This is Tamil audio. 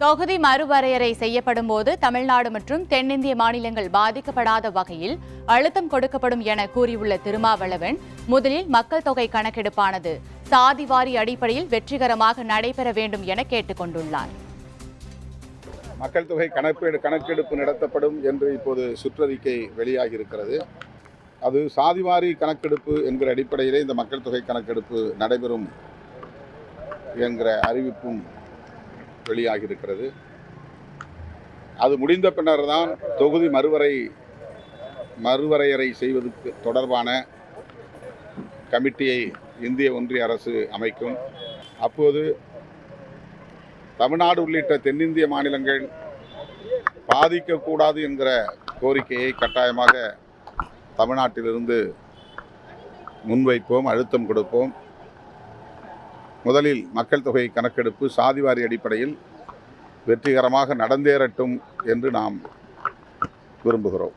தொகுதி மறுவரையறை செய்யப்படும் போது தமிழ்நாடு மற்றும் தென்னிந்திய மாநிலங்கள் பாதிக்கப்படாத வகையில் அழுத்தம் கொடுக்கப்படும் என கூறியுள்ள திருமாவளவன், முதலில் மக்கள் தொகை கணக்கெடுப்பானது சாதிவாரி அடிப்படையில் வெற்றிகரமாக நடைபெற வேண்டும் என கேட்டுக் கொண்டுள்ளார். மக்கள் தொகை கணக்கெடுப்பு நடத்தப்படும் என்று இப்போது சுற்றறிக்கை வெளியாகி இருக்கிறது. அது சாதிவாரி கணக்கெடுப்பு என்கிற அடிப்படையிலே இந்த மக்கள் தொகை கணக்கெடுப்பு நடைபெறும் என்கிற அறிவிப்பும் வெளியாகி இருக்கிறது. அது முடிந்த பின்னர் தான் தொகுதி மறுவரையறை செய்வதற்கு தொடர்பான கமிட்டியை இந்திய ஒன்றிய அரசு அமைக்கும். அப்போது தமிழ்நாடு உள்ளிட்ட தென்னிந்திய மாநிலங்கள் பாதிக்கக்கூடாது என்கிற கோரிக்கையை கட்டாயமாக தமிழ்நாட்டிலிருந்து முன்வைப்போம், அழுத்தம் கொடுப்போம். முதலில் மக்கள் தொகை கணக்கெடுப்பு சாதிவாரி அடிப்படையில் வெற்றிகரமாக நடந்தேறட்டும் என்று நாம் விரும்புகிறோம்.